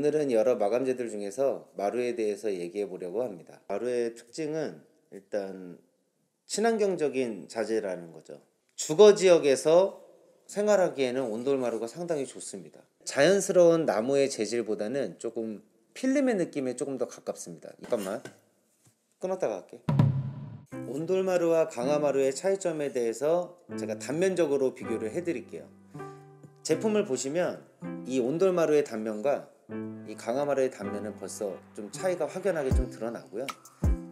오늘은 여러 마감재들 중에서 마루에 대해서 얘기해 보려고 합니다. 마루의 특징은 일단 친환경적인 자재라는 거죠. 주거 지역에서 생활하기에는 온돌마루가 상당히 좋습니다. 자연스러운 나무의 재질보다는 조금 필름의 느낌에 조금 더 가깝습니다. 잠깐만 끊었다가 할게. 온돌마루와 강화마루의 차이점에 대해서 제가 단면적으로 비교를 해드릴게요. 제품을 보시면 이 온돌마루의 단면과 이 강화마루의 단면은 벌써 좀 차이가 확연하게 좀 드러나고요.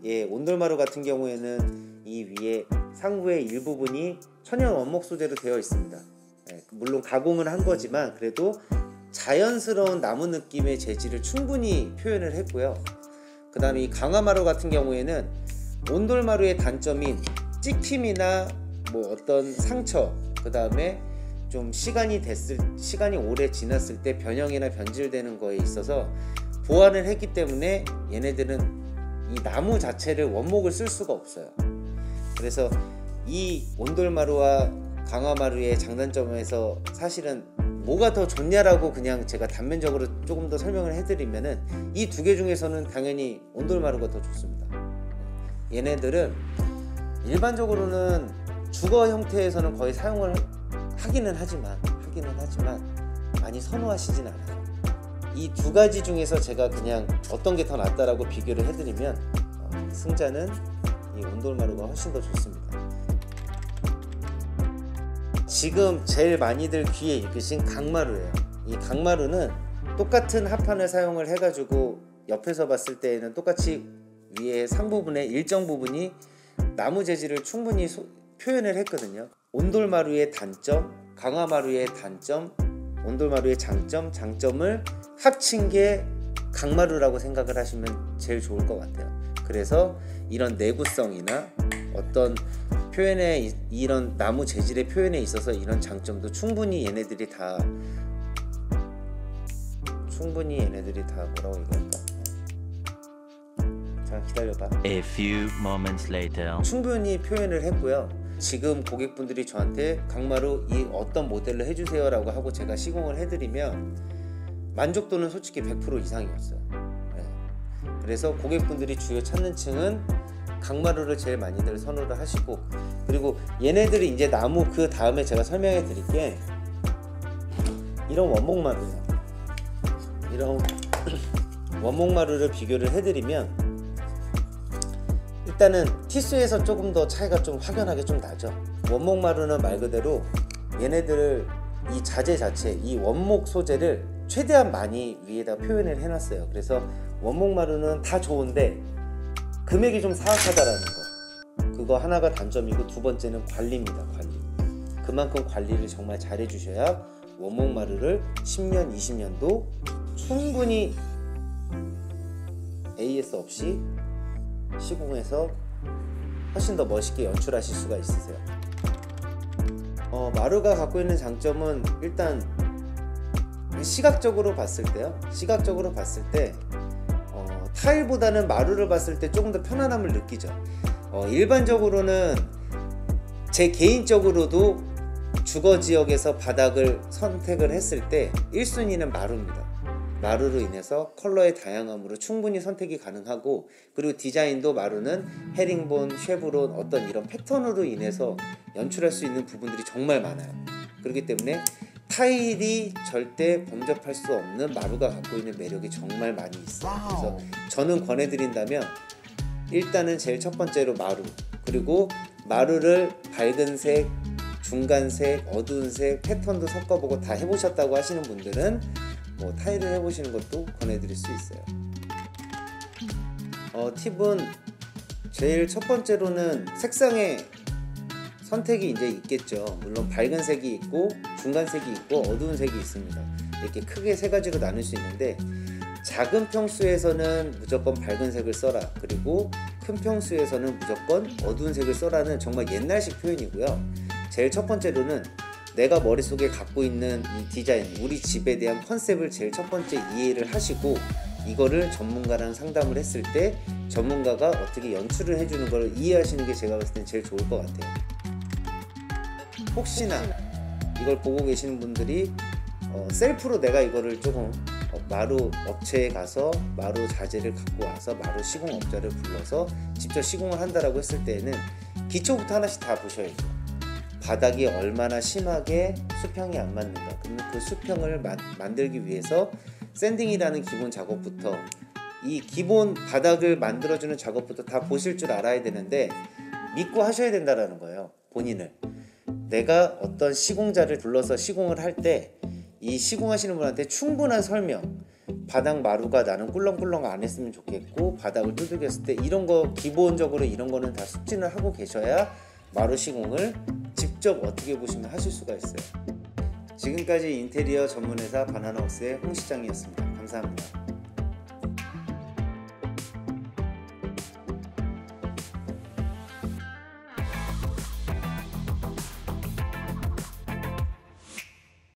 예, 온돌마루 같은 경우에는 이 위에 상부의 일부분이 천연 원목 소재로 되어 있습니다. 예, 물론 가공을 한 거지만 그래도 자연스러운 나무 느낌의 재질을 충분히 표현을 했고요. 그 다음에 이 강화마루 같은 경우에는 온돌마루의 단점인 찍힘이나 뭐 어떤 상처, 그 다음에 좀 시간이 오래 지났을 때 변형이나 변질되는 거에 있어서 보완을 했기 때문에 얘네들은 이 나무 자체를 원목을 쓸 수가 없어요. 그래서 이 온돌마루와 강화마루의 장단점에서 사실은 뭐가 더 좋냐라고 그냥 제가 단면적으로 조금 더 설명을 해드리면은 이 두 개 중에서는 당연히 온돌마루가 더 좋습니다. 얘네들은 일반적으로는 주거 형태에서는 거의 사용을 하기는 하지만 많이 선호하시진 않아요. 이 두 가지 중에서 제가 그냥 어떤 게 더 낫다라고 비교를 해드리면 승자는 이 온돌마루가 훨씬 더 좋습니다. 지금 제일 많이들 귀에 익으신 강마루예요. 이 강마루는 똑같은 합판을 사용을 해가지고 옆에서 봤을 때에는 똑같이 위에 상부분의 일정 부분이 나무 재질을 충분히 표현을 했거든요. 온돌마루의 단점, 강화마루의 단점, 온돌마루의 장점, 장점을 합친 게 강마루라고 생각을 하시면 제일 좋을 것 같아요. 그래서 이런 내구성이나 어떤 표현에, 이런 나무 재질의 표현에 있어서 이런 장점도 충분히 얘네들이 다 뭐라고 얘기할까? 자, 기다려봐. A few moments later. 충분히 표현을 했고요. 지금 고객분들이 저한테 강마루 이 어떤 모델로 해주세요 라고 하고 제가 시공을 해드리면 만족도는 솔직히 100% 이상이었어요. 네. 그래서 고객분들이 주요 찾는 층은 강마루를 제일 많이들 선호를 하시고, 그리고 얘네들이 이제 나무 그 다음에 제가 설명해 드릴게 이런 원목마루예요. 이런 원목마루를 비교를 해드리면 일단은 티수에서 조금 더 차이가 좀 확연하게 좀 나죠. 원목마루는 말 그대로 얘네들을 이 자재 자체, 이 원목 소재를 최대한 많이 위에다 표현을 해놨어요. 그래서 원목마루는 다 좋은데 금액이 좀 사악하다라는 거, 그거 하나가 단점이고, 두 번째는 관리입니다. 관리. 그만큼 관리를 정말 잘 해주셔야 원목마루를 10년, 20년도 충분히 AS 없이 시공해서 훨씬 더 멋있게 연출하실 수가 있으세요. 마루가 갖고 있는 장점은 일단 시각적으로 봤을 때 타일보다는 마루를 봤을 때 조금 더 편안함을 느끼죠. 일반적으로는 제 개인적으로도 주거 지역에서 바닥을 선택을 했을 때 1순위는 마루입니다. 마루로 인해서 컬러의 다양함으로 충분히 선택이 가능하고, 그리고 디자인도 마루는 헤링본, 쉐브론 어떤 이런 패턴으로 인해서 연출할 수 있는 부분들이 정말 많아요. 그렇기 때문에 타일이 절대 범접할 수 없는 마루가 갖고 있는 매력이 정말 많이 있어요. 그래서 저는 권해드린다면 일단은 제일 첫 번째로 마루, 그리고 마루를 밝은 색, 중간색, 어두운 색 패턴도 섞어보고 다 해보셨다고 하시는 분들은 뭐 타일을 해보시는 것도 권해드릴 수 있어요. 팁은 제일 첫 번째로는 색상의 선택이 이제 있겠죠. 물론 밝은 색이 있고 중간색이 있고 어두운 색이 있습니다. 이렇게 크게 세 가지로 나눌 수 있는데, 작은 평수에서는 무조건 밝은 색을 써라, 그리고 큰 평수에서는 무조건 어두운 색을 써라는 정말 옛날식 표현이고요. 제일 첫 번째로는 내가 머릿속에 갖고 있는 이 디자인, 우리 집에 대한 컨셉을 제일 첫 번째 이해를 하시고, 이거를 전문가랑 상담을 했을 때 전문가가 어떻게 연출을 해주는 걸 이해하시는 게 제가 봤을 땐 제일 좋을 것 같아요. 혹시나 이걸 보고 계시는 분들이 셀프로 내가 이거를 조금 마루 업체에 가서 마루 자재를 갖고 와서 마루 시공업자를 불러서 직접 시공을 한다라고 했을 때에는 기초부터 하나씩 다 보셔야죠. 바닥이 얼마나 심하게 수평이 안 맞는가. 그러면 그 수평을 만들기 위해서 샌딩이라는 기본 작업부터, 이 기본 바닥을 만들어주는 작업부터 다 보실 줄 알아야 되는데 믿고 하셔야 된다라는 거예요. 본인을. 내가 어떤 시공자를 불러서 시공을 할 때 이 시공하시는 분한테 충분한 설명, 바닥 마루가 나는 꿀렁꿀렁 안 했으면 좋겠고 바닥을 두들겼을 때 이런 거, 기본적으로 이런 거는 다 숙지를 하고 계셔야 마루 시공을 직접 어떻게 보시면 하실 수가 있어요. 지금까지 인테리어 전문회사 바나나웍스의 홍 시장이었습니다. 감사합니다.